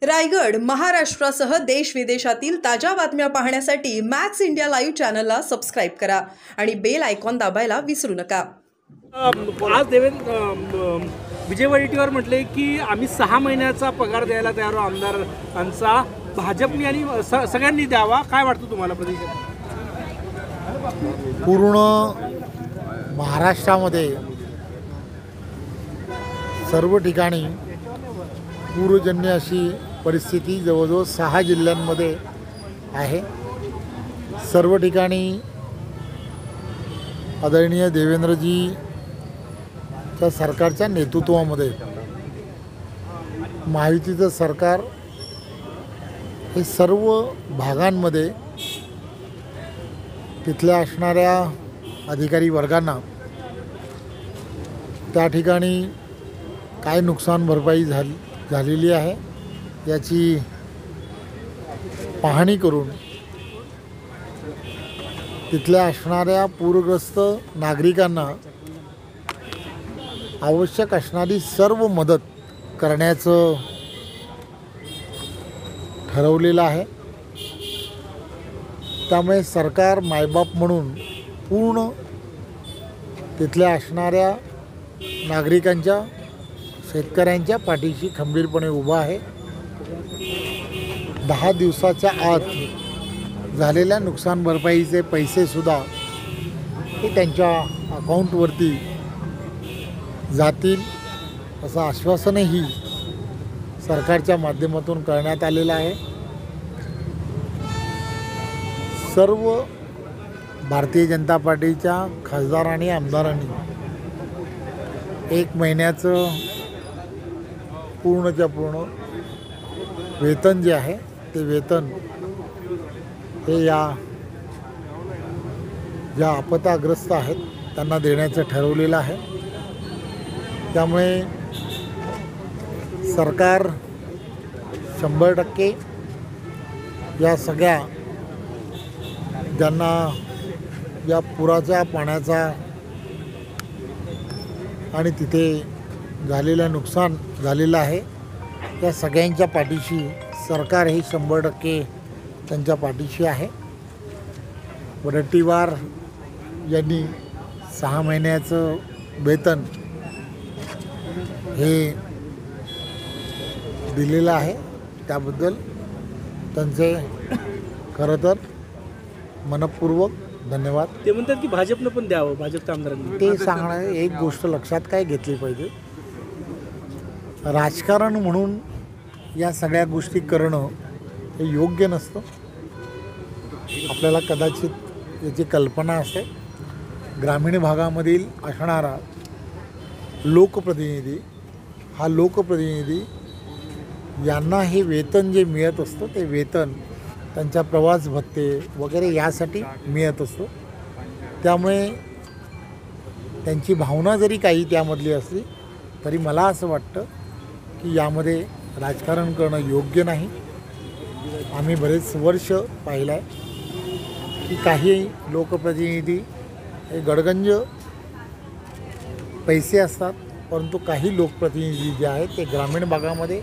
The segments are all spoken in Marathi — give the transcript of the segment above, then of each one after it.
रायगड, महाराष्ट्रासह देश विदेशातील ताज्या बातम्या पाहण्यासाठी मॅक्स इंडिया लाईव्ह चॅनलला सबस्क्राईब करा आणि बेल आयकॉन दाबायला विसरू नका। आज विजय वडेट्टीवार म्हटले की आम्ही 6 महिन्याचा पगार द्यायला तयार आहोत आमदारांचा, भाजपने आणि सगळ्यांनी द्यावा। काय वाटतं तुम्हाला प्रदेशात? पूर्ण महाराष्ट्रामध्ये सर्व ठिकाणी पूरजन्य अशी परिस्थिती जवळजवळ 6 जिल्ह्यांमध्ये आहे। सर्व ठिकाणी आदरणीय देवेंद्रजीच्या सरकारच्या नेतृत्वामध्ये महायुतीचं सरकार हे सर्व भागांमध्ये तिथल्या असणाऱ्या अधिकारी वर्गांना त्या ठिकाणी काय नुकसान भरपाई झालेली आहे याची पाहणी करून तिथल्या असणाऱ्या पूरग्रस्त नागरिकांना आवश्यक असणारी सर्व मदत करण्याचं ठरवलेलं आहे। त्यामुळे सरकार मायबाप म्हणून पूर्ण तिथल्या असणाऱ्या नागरिकांच्या, शेतकऱ्यांच्या पाठीशी खंबीरपणे उभा आहे। 10 दिवसाच्या आत झालेल्या नुकसान भरपाईचे पैसेसुद्धा हे त्यांच्या अकाउंटवरती जातील असं आश्वासनही सरकारच्या माध्यमातून करण्यात आलेलं आहे। सर्व भारतीय जनता पार्टीच्या खासदार आणि आमदारांनी 1 महिन्याचं पूर्णच्या पूर्ण वेतन जे आहे ते वेतन हे या ज्या आपत्ताग्रस्त आहेत त्यांना देण्याचं ठरवलेलं आहे। त्यामुळे सरकार 100% या सगळ्या ज्यांना या पुराच्या पाण्याचा आणि तिथे झालेलं नुकसान झालेलं आहे त्या सगळ्यांच्या पाठीशी सरकार ही 100% त्यांच्या पाठीशी आहे। वडेट्टीवार यांनी 6 महिन्याचं वेतन हे दिलेलं आहे, त्याबद्दल त्यांचे खरं तर मनपूर्वक धन्यवाद। ते म्हणतात की भाजपनं पण द्यावं, भाजपच्या आमदारांनी ते सांगणं एक गोष्ट लक्षात काय घेतली पाहिजे, राजकारण म्हणून या सगळ्या गोष्टी करणं हे योग्य नसतं। आपल्याला कदाचित याची कल्पना असते, ग्रामीण भागामधील असणारा लोकप्रतिनिधी, हा लोकप्रतिनिधी यांना हे वेतन जे मिळत असतं ते वेतन त्यांच्या प्रवास भत्ते वगैरे यासाठी मिळत असतो। त्यामुळे त्यांची भावना जरी काही त्यामधली असली तरी मला असं वाटतं की यामध्ये राजकारण करणं योग्य नाही। आम्ही बरेच वर्ष पाहिलं आहे की काही लोकप्रतिनिधी हे गडगंज पैसे असतात, परंतु काही लोकप्रतिनिधी जे आहेत ते ग्रामीण भागामध्ये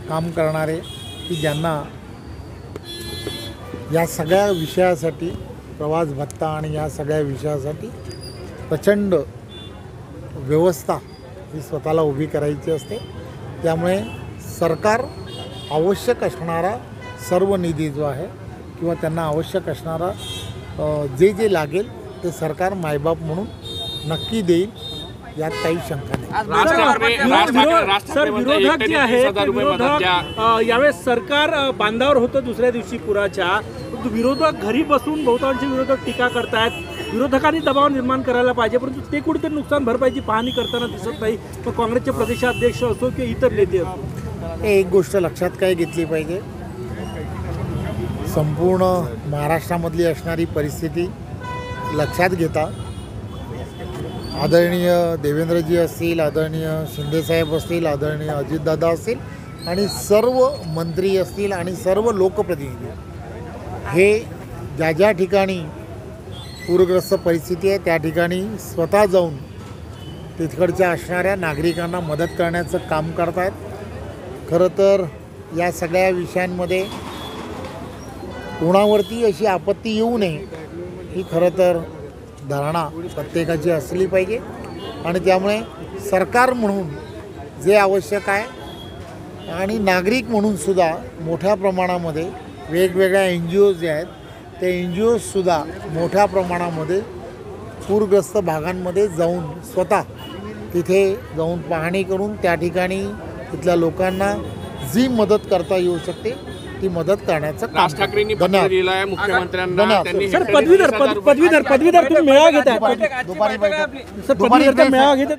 काम करणारे की ज्यांना या सगळ्या विषयासाठी प्रवास भत्ता आणि या सगळ्या विषयासाठी प्रचंड व्यवस्था ही स्वतःला उभी करायची असते। त्यामुळे सरकार आवश्यक असणारा सर्व निधी जो आहे किंवा त्यांना आवश्यक असणारा जे लागेल ते सरकार मायबाप म्हणून नक्की देईल, यात काही शंका नाही। सर, विरोधक जे आहे यावेळेस सरकार बांधावर होतं दुसऱ्या दिवशी पुराच्या, विरोधक घरी बसून बहुतांश विरोधक टीका करतायत। विरोधकांनी दबाव निर्माण करायला पाहिजे, परंतु ते कुठेतरी नुकसान भरपाईची पाहणी करताना दिसत नाही। मग काँग्रेसचे प्रदेशाध्यक्ष असो किंवा इतर नेते असो, एक गोष्ट लक्षात काय घेतली पाहिजे, संपूर्ण महाराष्ट्रामधली असणारी परिस्थिती लक्षात घेता आदरणीय देवेंद्रजी असतील, आदरणीय शिंदेसाहेब असतील, आदरणीय अजितदादा असतील आणि सर्व मंत्री असतील आणि सर्व लोकप्रतिनिधी हे ज्या ठिकाणी पूरग्रस्त परिस्थिती आहे त्या ठिकाणी स्वतः जाऊन तिकडच्या असणाऱ्या नागरिकांना मदत करण्याचं काम करत आहेत। खरं तर या सगळ्या विषयांमध्ये कोणावरती अशी आपत्ती येऊ नये ही खरं तर धारणा प्रत्येकाची असली पाहिजे आणि त्यामुळे सरकार म्हणून जे आवश्यक आहे आणि नागरिक म्हणूनसुद्धा मोठ्या प्रमाणामध्ये वेगवेगळ्या NGOs जे आहेत ते NGOsसुद्धा मोठ्या प्रमाणामध्ये पूरग्रस्त भागांमध्ये जाऊन स्वतः तिथे जाऊन पाहणी करून त्या ठिकाणी तिथल्या लोकांना जी मदत करता येऊ शकते ती मदत करण्याचं काम राज ठाकरेंनी पत्र धन्यवाद. दिलं आहे मुख्यमंत्र्यांना. धन्यवाद. त्यांनी सर पदवीधर तुम्ही मेळावा घेताय दुपारी बैठक सर पदवीधर मेळावा घेताय